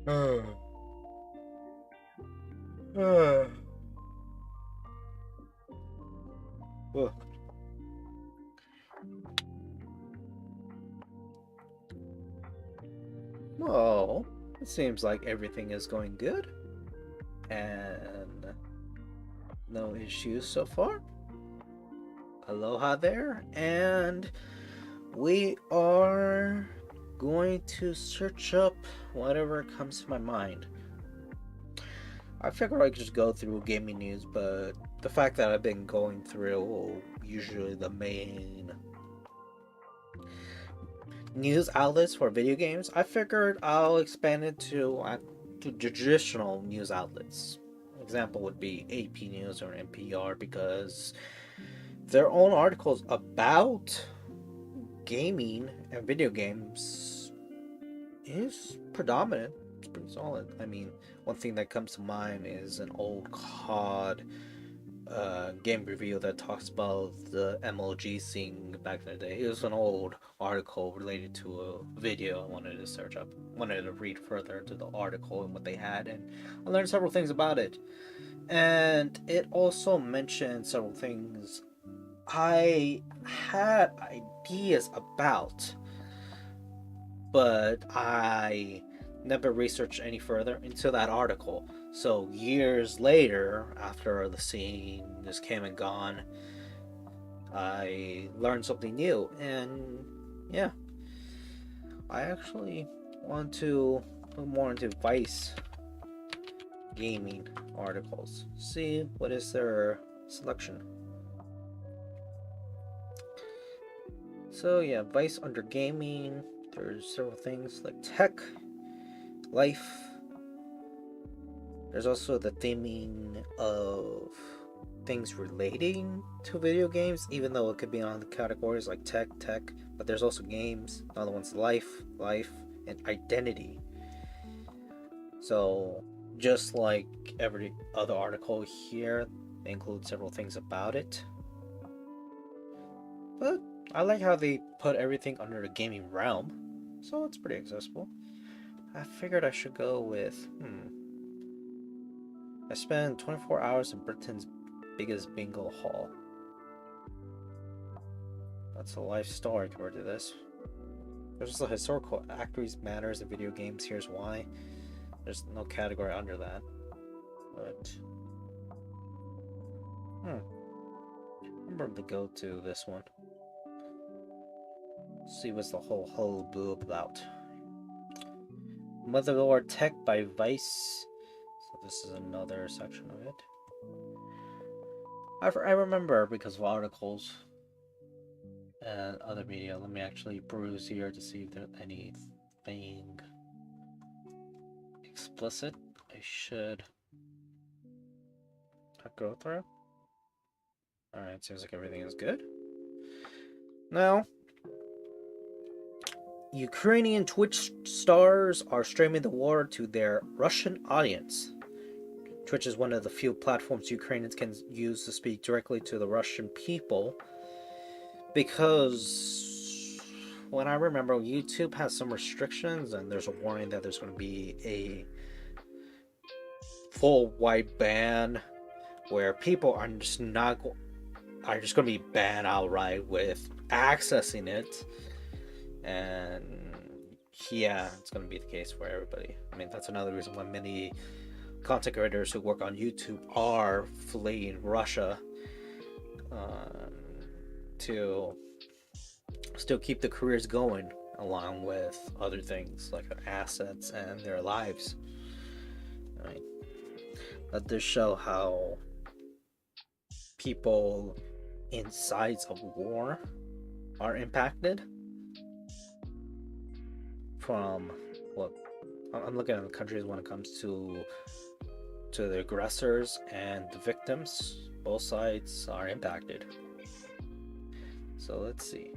Uh, uh, well, well, it seems like everything is going good and no issues so far. Aloha there, and we are going to search up whatever comes to my mind. I figure I could just go through gaming news, but the fact that I've been going through usually the main news outlets for video games, I figured I'll expand it to traditional news outlets. Example would be AP News or NPR because their own articles about gaming and video games is predominant. It's pretty solid. I mean, one thing that comes to mind is an old COD game review that talks about the MLG scene back in the day. It was an old article related to a video I wanted to search up. Wanted to read further into the article and what they had, and I learned several things about it. And it also mentioned several things I had ideas about, but I never researched any further into that article. So years later, after the scene just came and gone, I learned something new, and yeah, I actually want to look more into Vice gaming articles. See what is their selection. So yeah, Vice under gaming. There's several things like tech, life. There's also the theming of things relating to video games, even though it could be on the categories like tech, but there's also games. Another one's life, and identity. So just like every other article here, they include several things about it. But I like how they put everything under the gaming realm, so it's pretty accessible. I figured I should go with, I spent 24 hours in Britain's biggest bingo hall. That's a life story compared to this. There's also historical actors matters in video games. Here's why. There's no category under that. But, I'm going to go to this one. See what's the whole hullabaloo about. Motherlore Tech by Vice. So this is another section of it. I remember because of articles and other media. Let me actually peruse here to see if there's anything explicit I should go through. Alright, seems like everything is good. Now, Ukrainian Twitch stars are streaming the war to their Russian audience. Twitch is one of the few platforms Ukrainians can use to speak directly to the Russian people, because when I remember, YouTube has some restrictions and there's a warning that there's going to be a full wide ban where people are just not are just going to be banned outright with accessing it. And yeah, it's going to be the case for everybody. I mean, that's another reason why many content creators who work on YouTube are fleeing Russia to still keep the careers going, along with other things like their assets and their lives. Right? That does show how people in sides of war are impacted from what I'm looking at the countries when it comes to the aggressors and the victims. Both sides are impacted. So let's see.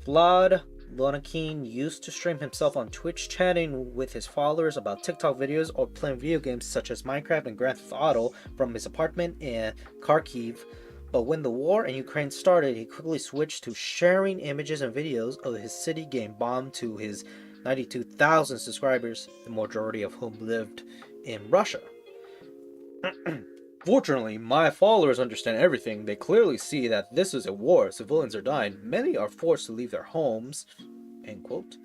Vlad Lonakin used to stream himself on Twitch, chatting with his followers about TikTok videos or playing video games such as Minecraft and Grand Theft Auto from his apartment in Kharkiv. But when the war in Ukraine started, he quickly switched to sharing images and videos of his city getting bombed to his 92,000 subscribers, the majority of whom lived in Russia. Fortunately, my followers understand everything. They clearly see that this is a war. Civilians are dying. Many are forced to leave their homes. End quote.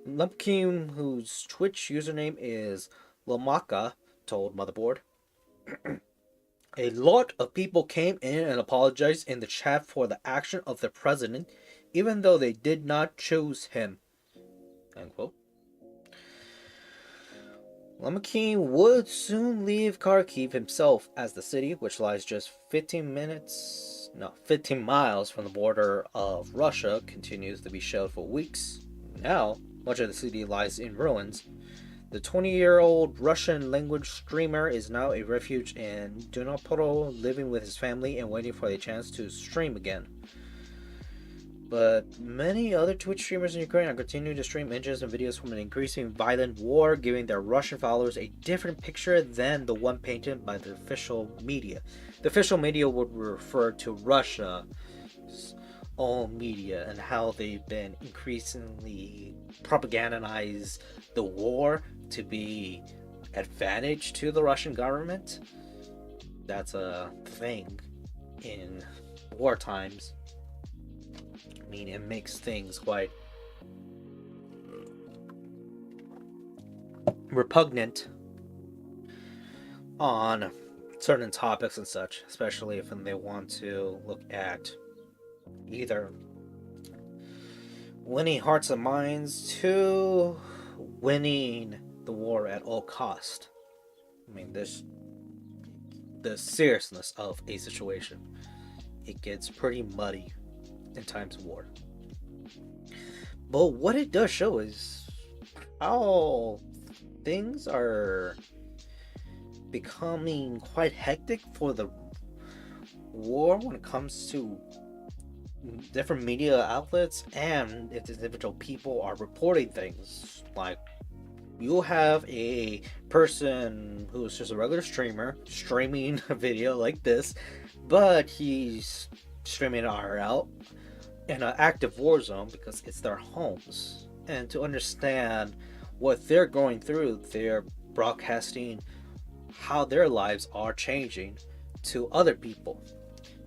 Lumpkin, whose Twitch username is Lomaka, told Motherboard. A lot of people came in and apologized in the chat for the action of the president, even though they did not choose him. End quote. Lemkin would soon leave Kharkiv himself, as the city, which lies just 15 miles from the border of Russia, continues to be shelled for weeks. Now, much of the city lies in ruins. The 20-year-old Russian language streamer is now a refuge in Dnipro, living with his family and waiting for a chance to stream again. But many other Twitch streamers in Ukraine are continuing to stream images and videos from an increasing violent war, giving their Russian followers a different picture than the one painted by the official media. The official media would refer to Russia's own media and how they've been increasingly propagandize the war to be advantage to the Russian government. That's a thing in war times. I mean, it makes things quite repugnant on certain topics and such, especially if they want to look at either winning hearts and minds to winning the war at all cost. I mean, the seriousness of a situation, it gets pretty muddy in times of war. But what it does show is how things are becoming quite hectic for the war when it comes to different media outlets, and if individual people are reporting things. Like, you'll have a person who's just a regular streamer streaming a video like this, but he's streaming IRL in an active war zone because it's their homes. And to understand what they're going through, they're broadcasting how their lives are changing to other people.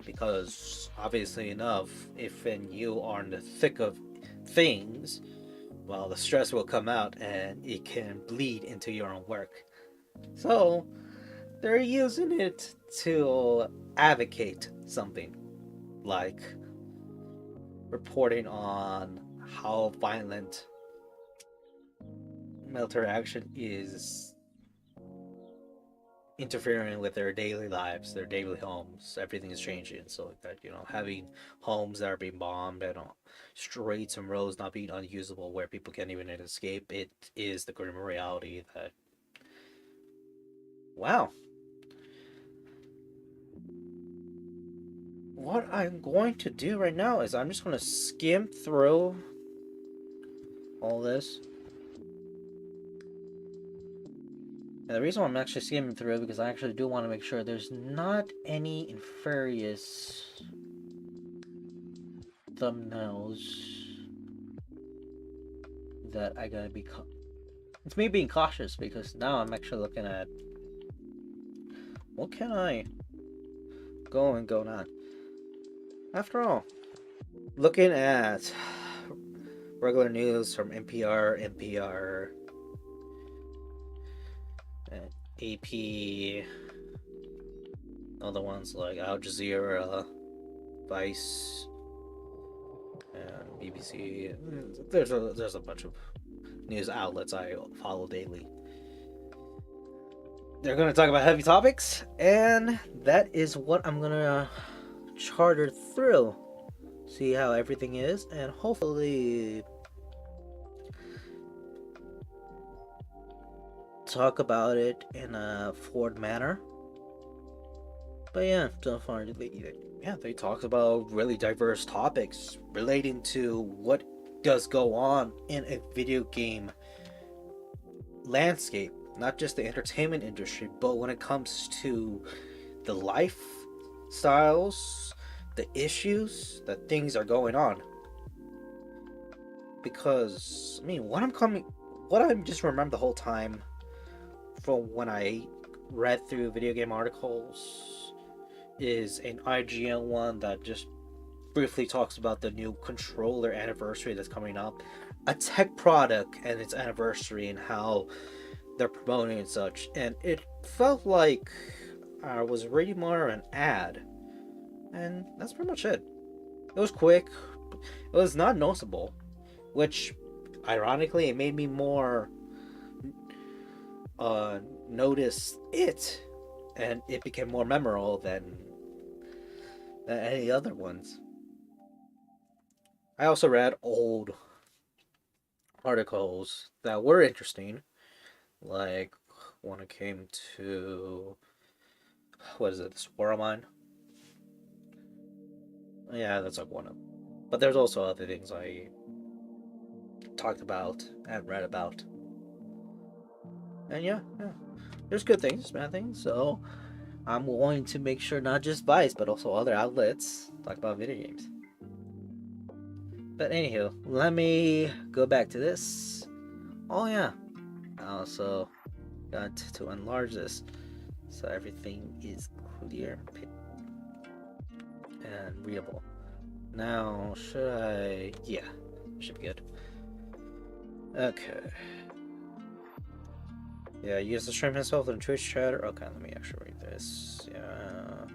Because obviously enough, if you are in the thick of things, well, the stress will come out and it can bleed into your own work. So they're using it to advocate something, like reporting on how violent military action is interfering with their daily lives, their daily homes. Everything is changing. So like that, having homes that are being bombed and streets and roads not being unusable where people can't even escape, it is the grim reality that, wow. What I'm going to do right now is I'm just going to skim through all this. And the reason why I'm actually skimming through it because I actually do want to make sure there's not any nefarious thumbnails that I gotta be. It's me being cautious because now I'm actually looking at what can I go on. After all, looking at regular news from NPR, AP, other ones like Al Jazeera, Vice, and BBC. There's a bunch of news outlets I follow daily. They're going to talk about heavy topics, and that is what I'm going to charter through, see how everything is, and hopefully talk about it in a forward manner. But yeah, so far, they talked about really diverse topics relating to what does go on in a video game landscape, not just the entertainment industry, but when it comes to the lifestyles, the issues that things are going on. because I mean, what I just remember the whole time from when I read through video game articles is an IGN one that just briefly talks about the new controller anniversary that's coming up, a tech product and its anniversary, and how they're promoting and such. And it felt like I was reading more of an ad, and that's pretty much it. It was quick, it was not noticeable, which ironically it made me more notice it, and it became more memorable than any other ones. I also read old articles that were interesting, like when it came to what is it, this War of Mine? Yeah, that's like one of them. But there's also other things I talked about and read about. And yeah, there's good things, bad things. So I'm going to make sure not just Vice, but also other outlets talk about video games. But anywho, let me go back to this. Oh yeah, I also got to enlarge this so everything is clear and readable. Now, should I? Yeah, should be good. Okay. Yeah, use the stream himself in Twitch chatter. Okay, let me actually read this. Yeah.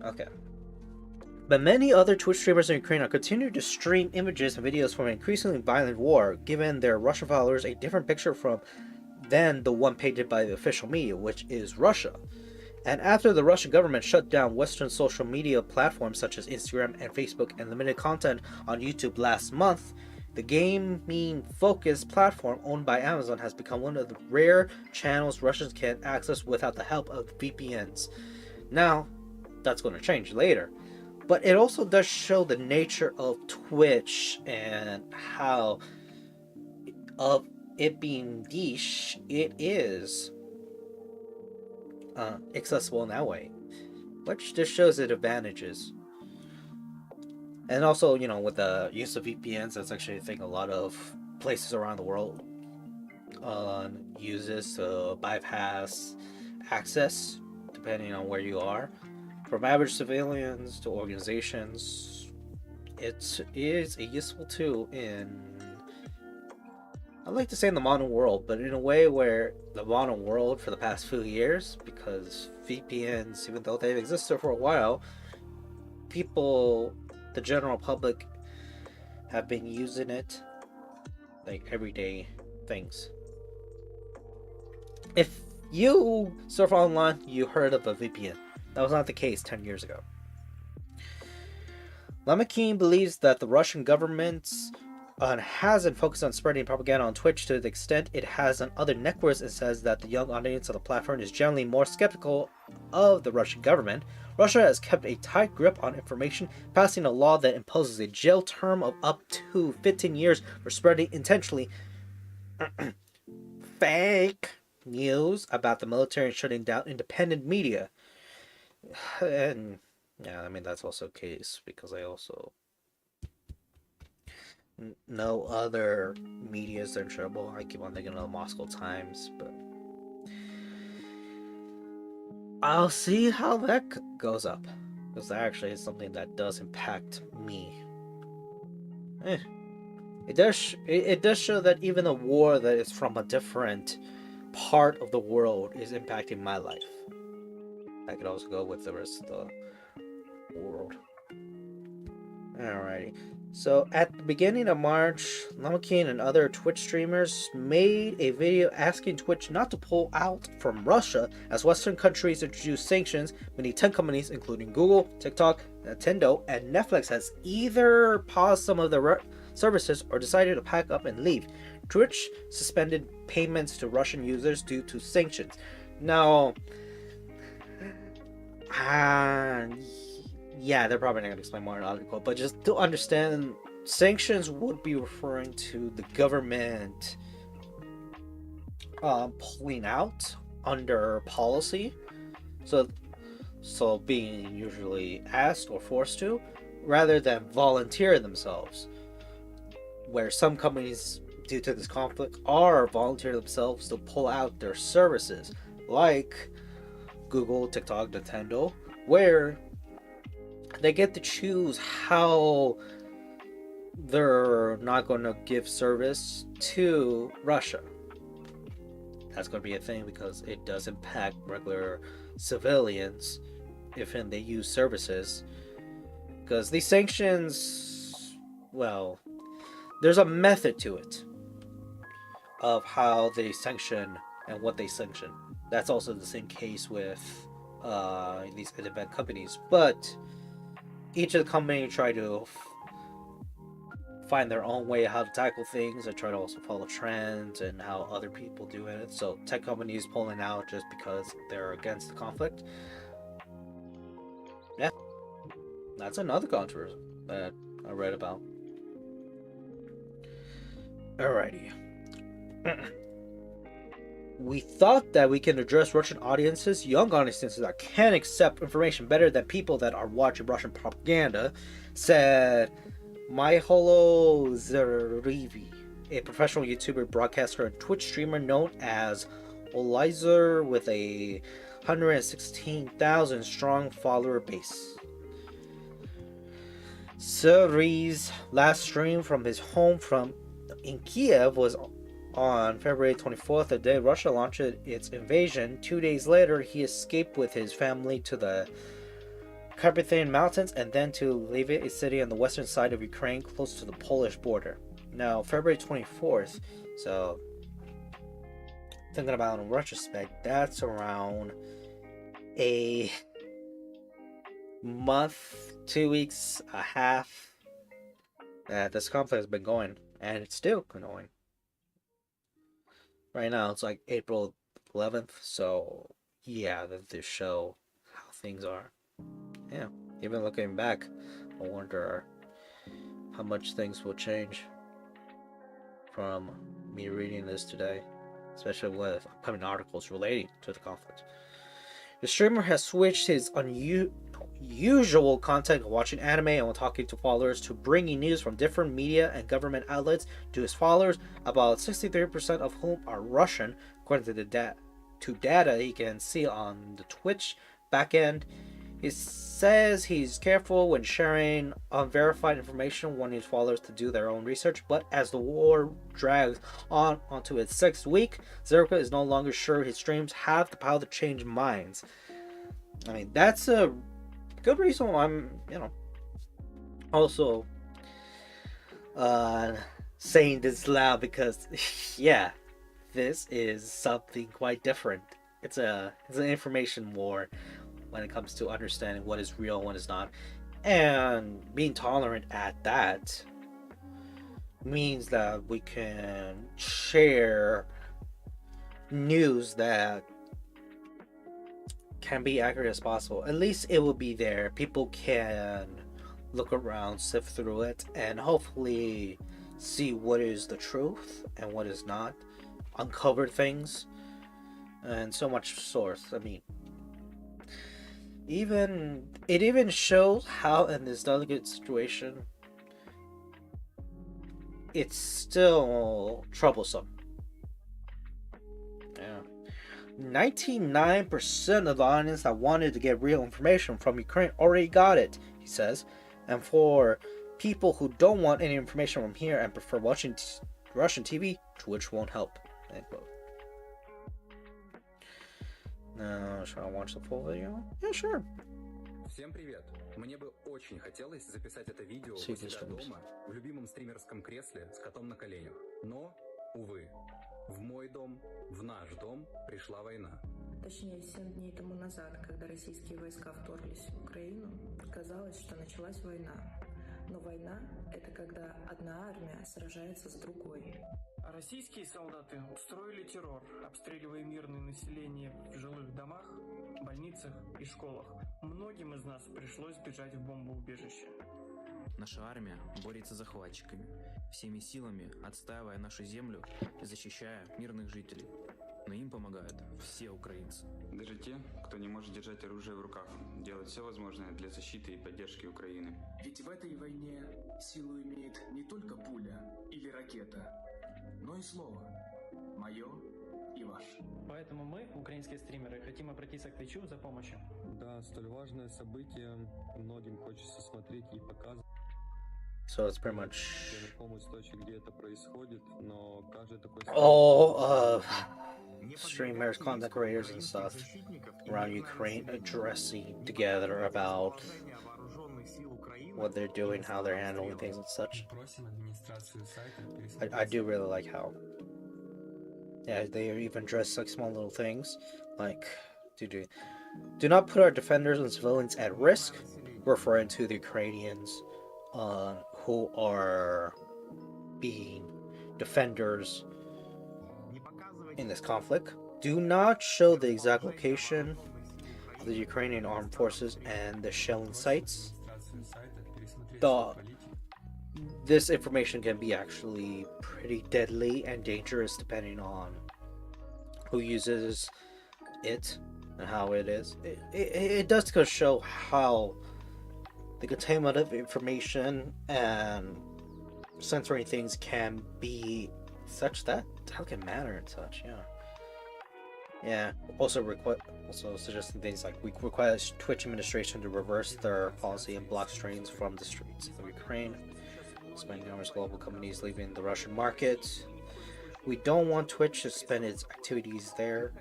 Okay. But many other Twitch streamers in Ukraine are continuing to stream images and videos from an increasingly violent war, giving their Russian followers a different picture from than the one painted by the official media, which is Russia. And after the Russian government shut down Western social media platforms such as Instagram and Facebook and limited content on YouTube last month, the gaming-focused platform owned by Amazon has become one of the rare channels Russians can access without the help of VPNs. Now, that's going to change later. But it also does show the nature of Twitch and how, of it being niche, it is accessible in that way, which just shows its advantages. And also, with the use of VPNs, that's actually a thing a lot of places around the world uses to bypass access, depending on where you are. From average civilians to organizations, it is a useful tool in, I'd like to say in the modern world, but in a way where the modern world for the past few years, because VPNs, even though they've existed for a while, people, the general public, have been using it like everyday things. If you surf online, you heard of a VPN. That was not the case 10 years ago. Lemkin believes that the Russian government hasn't focused on spreading propaganda on Twitch to the extent it has on other networks, and says that the young audience of the platform is generally more skeptical of the Russian government. Russia has kept a tight grip on information, passing a law that imposes a jail term of up to 15 years for spreading intentionally fake news about the military and shutting down independent media. And yeah, I mean, that's also the case because I also know other medias are in trouble. I keep on thinking of the Moscow Times, but I'll see how that goes up, because that actually is something that does impact me. It does show that even a war that is from a different part of the world is impacting my life. That could also go with the rest of the world. Alrighty. So at the beginning of March, Lemkin and other Twitch streamers made a video asking Twitch not to pull out from Russia as Western countries introduce sanctions. Many tech companies, including Google, TikTok, Nintendo, and Netflix, has either paused some of their services or decided to pack up and leave. Twitch suspended payments to Russian users due to sanctions. Now, yeah, they're probably not going to explain more in the article, but just to understand, sanctions would be referring to the government pulling out under policy. So, so being usually asked or forced to, rather than volunteer themselves. Where some companies, due to this conflict, are volunteer themselves to pull out their services, like Google, TikTok, Nintendo, where they get to choose how they're not going to give service to Russia. That's going to be a thing because it does impact regular civilians if they use services. Because these sanctions, well, there's a method to it of how they sanction and what they sanction. That's also the same case with these independent companies. But each of the companies try to find their own way how to tackle things and try to also follow trends and how other people do it. So tech companies pulling out just because they're against the conflict. Yeah, that's another controversy that I read about. Alrighty. We thought that we can address Russian audiences, young audiences that can accept information better than people that are watching Russian propaganda, said Myholo Zarivi, a professional YouTuber, broadcaster, and Twitch streamer known as Olizer with a 116,000 strong follower base. Zarivi's last stream from his home in Kiev was on February 24th, the day Russia launched its invasion. 2 days later, he escaped with his family to the Carpathian Mountains and then to Lviv, a city on the western side of Ukraine close to the Polish border. Now, February 24th, so thinking about in retrospect, that's around a month, 2 weeks, a half that this conflict has been going, and it's still going. Right now, it's like April 11th, so yeah, to show how things are. Yeah, even looking back, I wonder how much things will change from me reading this today, especially with upcoming articles relating to the conflict. The streamer has switched his unusual content of watching anime and talking to followers to bringing news from different media and government outlets to his followers, about 63% of whom are Russian, according to the data he can see on the Twitch backend. He says he's careful when sharing unverified information, wanting his followers to do their own research, but as the war drags onto its 6th week, Zerka is no longer sure his streams have the power to change minds. I mean, that's a good reason why I'm, also saying this loud, because, yeah, this is something quite different. It's an information war when it comes to understanding what is real and what is not. And being tolerant at that means that we can share news that can be accurate as possible. At least it will be there. People can look around, sift through it, and hopefully see what is the truth and what is not. Uncover things. And so much source. I mean, it even shows how in this delicate situation it's still troublesome. Yeah. 99% of the audience that wanted to get real information from Ukraine already got it, he says. And for people who don't want any information from here and prefer watching Russian TV, Twitch won't help. End quote. Now, should I watch the full video? Yeah, sure. Всем привет! Мне бы очень хотелось записать это видео у себя дома, в любимом стримерском кресле с котом на коленях. Но, увы, в мой дом, в наш дом пришла война. Точнее, 7 дней тому назад, когда российские войска вторглись в Украину, казалось, что началась война. Но война – это когда одна армия сражается с другой. Российские солдаты устроили террор, обстреливая мирное население в жилых домах, больницах и школах. Многим из нас пришлось бежать в бомбоубежище. Наша армия борется с захватчиками, всеми силами отстаивая нашу землю и защищая мирных жителей. но им помогают все украинцы. Даже те, кто не может держать оружие в руках, делают все возможное для защиты и поддержки Украины. Ведь в этой войне силу имеет не только пуля или ракета, но и слово. Мое и ваше. Поэтому мы, украинские стримеры, хотим обратиться к Твичу за помощью. Да, столь важное событие многим хочется смотреть и показывать. So it's pretty much all streamers, content creators, and stuff around Ukraine addressing together about what they're doing, how they're handling things and such. I do really like how, yeah, they even address like small little things, like do not put our defenders and civilians at risk, referring to the Ukrainians who are being defenders in this conflict. Do not show the exact location of the Ukrainian armed forces and the shelling sites. This information can be actually pretty deadly and dangerous depending on who uses it and how it is. It does go show how the containment of information and censoring things can be such that how can matter and such. Yeah. Also suggesting things like we request Twitch administration to reverse their policy and block streams from the streets of Ukraine. Spend numerous global companies leaving the Russian market. We don't want Twitch to suspend its activities there,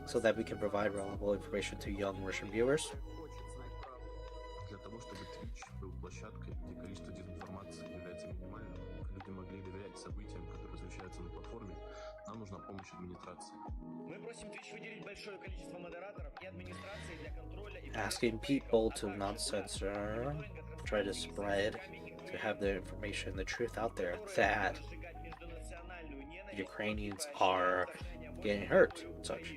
so that we can provide reliable information to young Russian viewers. Площадкой, где количество дезинформации является минимальным, люди могли доверять событиям, которые размещаются на платформе, нам нужна помощь администрации. Мы просим Twitch выделить большое количество модераторов и администрации для контроля и asking people to not censor, try to spread, to have the information, the truth out there that Ukrainians are getting hurt and such.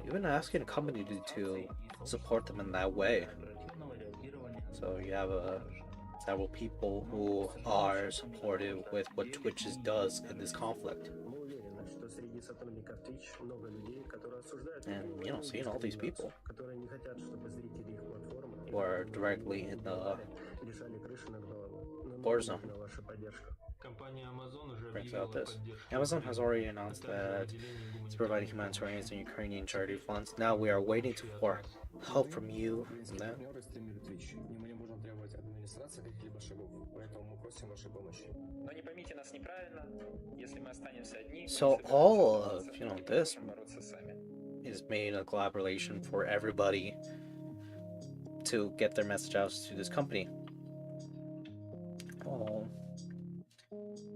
Even asking a company to support them in that way. So you have several people who are supportive with what Twitch does in this conflict. And seeing all these people who are directly in the war zone brings out this. Amazon has already announced that it's providing humanitarian and Ukrainian charity funds. Now we are waiting for help from you. So all of this is made a collaboration for everybody to get their message out to this company. All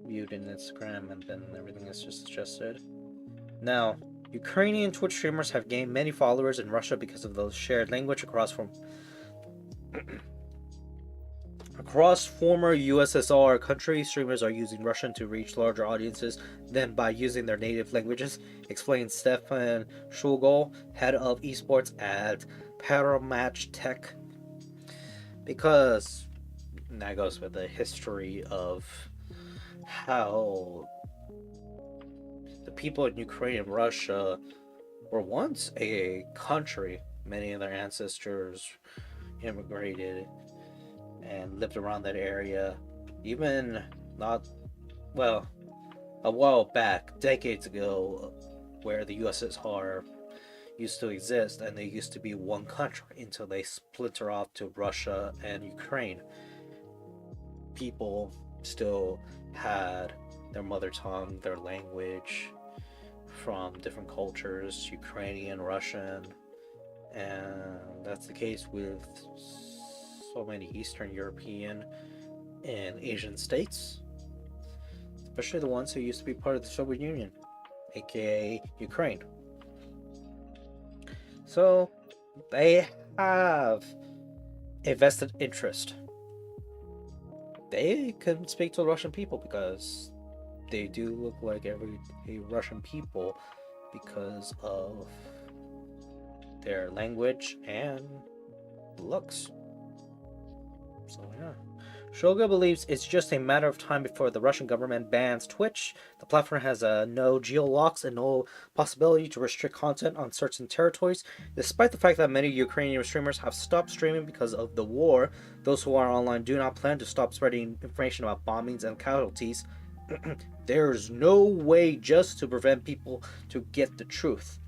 viewed in Instagram, and then everything is just adjusted. Now, Ukrainian Twitch streamers have gained many followers in Russia because of the shared language across former USSR countries. Streamers are using Russian to reach larger audiences than by using their native languages, explains Stefan Shugol, head of esports at Paramatch Tech. Because that goes with the history of how the people in Ukraine and Russia were once a country. Many of their ancestors immigrated and lived around that area, even a while back, decades ago, where the USSR used to exist, and they used to be one country until they splinter off to Russia and Ukraine. People still had their mother tongue, their language from different cultures, Ukrainian, Russian, and that's the case with so many Eastern European and Asian states, especially the ones who used to be part of the Soviet Union, aka Ukraine. So they have a vested interest. They can speak to the Russian people because they do look like everyday Russian people because of their language and looks. So yeah, Shoga believes it's just a matter of time before the Russian government bans Twitch. The platform has no geo-locks and no possibility to restrict content on certain territories. Despite the fact that many Ukrainian streamers have stopped streaming because of the war, those who are online do not plan to stop spreading information about bombings and casualties. There's no way just to prevent people to get the truth.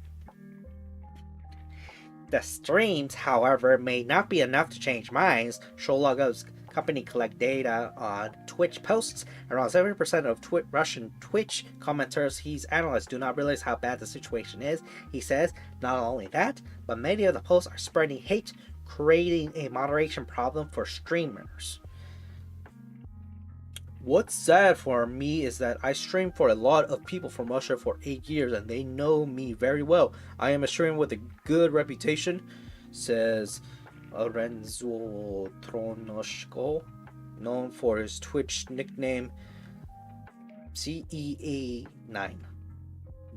The streams, however, may not be enough to change minds. Shologa's company collect data on Twitch posts. Around 70% of Russian Twitch commenters he's analyzed do not realize how bad the situation is. He says not only that, but many of the posts are spreading hate, creating a moderation problem for streamers. What's sad for me is that I streamed for a lot of people from Russia for 8 years and they know me very well. I am a streamer with a good reputation, says Renzo Tronoshko, known for his Twitch nickname CEA9.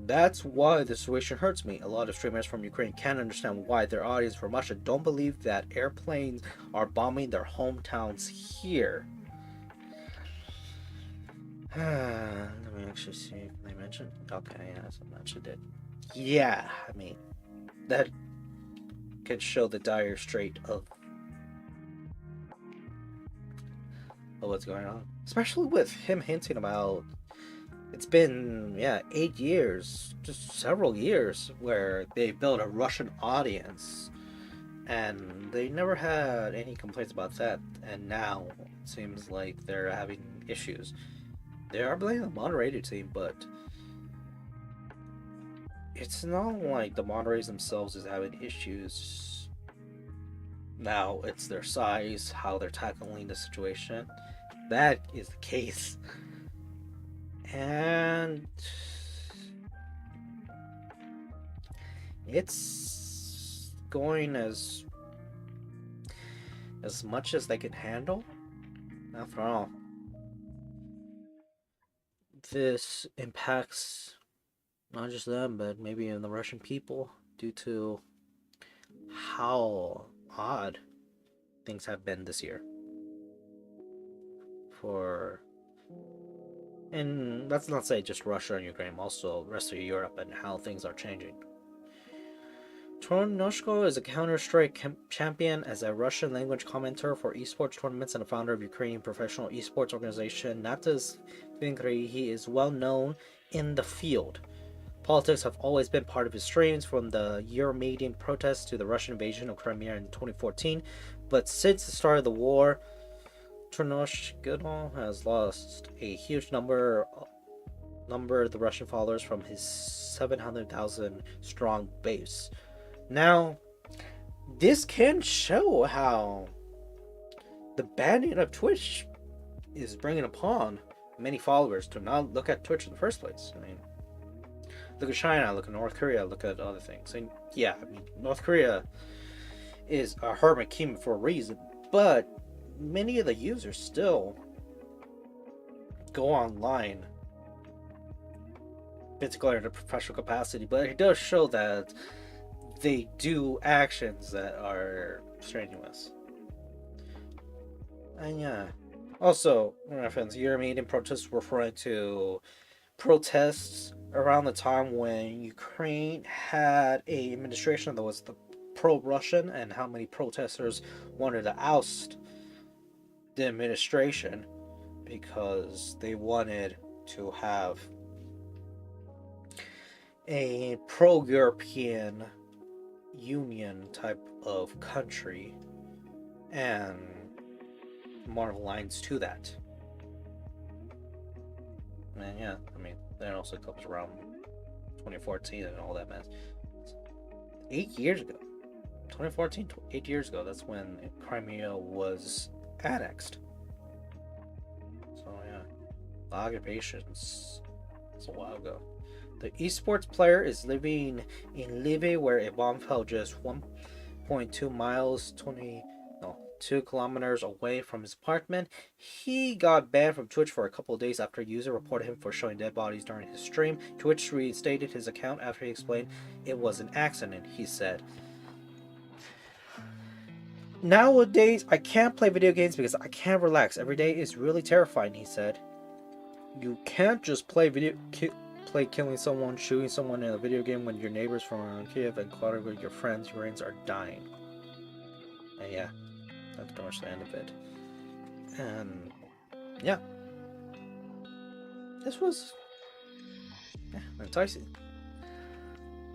That's why the situation hurts me. A lot of streamers from Ukraine can't understand why their audience from Russia don't believe that airplanes are bombing their hometowns here. Let me actually see if they mentioned. Okay, yes, I mentioned it. Yeah, I mean, that can show the dire strait of what's going on. Especially with him hinting about it's been 8 years, just several years, where they built a Russian audience, and they never had any complaints about that. And now it seems like they're having issues. They are blaming the moderator team, but it's not like the moderators themselves is having issues. Now it's their size, how they're tackling the situation. That is the case. And it's going as much as they can handle. After all, this impacts not just them, but maybe even the Russian people, due to how odd things have been this year. And let's not say just Russia and Ukraine, also the rest of Europe and how things are changing. Tronoshko is a Counter-Strike champion as a Russian language commentator for esports tournaments and a founder of Ukrainian professional esports organization Natas Vinkry. He is well known in the field. Politics have always been part of his streams, from the Euromaidan protests to the Russian invasion of Crimea in 2014. But since the start of the war, Tronoshko has lost a huge number of the Russian followers from his 700,000 strong base. Now, this can show how the banning of Twitch is bringing upon many followers to not look at Twitch in the first place. I mean, look at China, look at North Korea, look at other things. And yeah, I mean, North Korea is a hermit kingdom for a reason, but many of the users still go online, particularly in a professional capacity, but it does show that they do actions that are strenuous. And yeah, also, reference Euromaidan protests referring to protests around the time when Ukraine had a administration that was the pro-Russian, and how many protesters wanted to oust the administration because they wanted to have a pro-European Union type of country, and more lines to that. And yeah, I mean, that also comes around 2014 and all that mess. 8 years ago, 2014, 8 years ago, that's when Crimea was annexed. So yeah, the occupation—it's a while ago. The esports player is living in Lviv, where a bomb fell just 1.2 miles, 2 kilometers away from his apartment. He got banned from Twitch for a couple of days after a user reported him for showing dead bodies during his stream. Twitch reinstated his account after he explained it was an accident, he said. Nowadays, I can't play video games because I can't relax. Every day is really terrifying, he said. You can't just play killing someone, shooting someone in a video game when your neighbors from Kiev and clutter with your friends, your brains are dying. And yeah, that's pretty much the end of it. And yeah, this was enticing.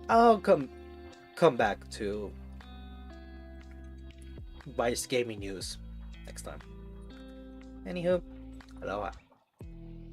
I'll come back to Vice Gaming News next time. Anywho, aloha.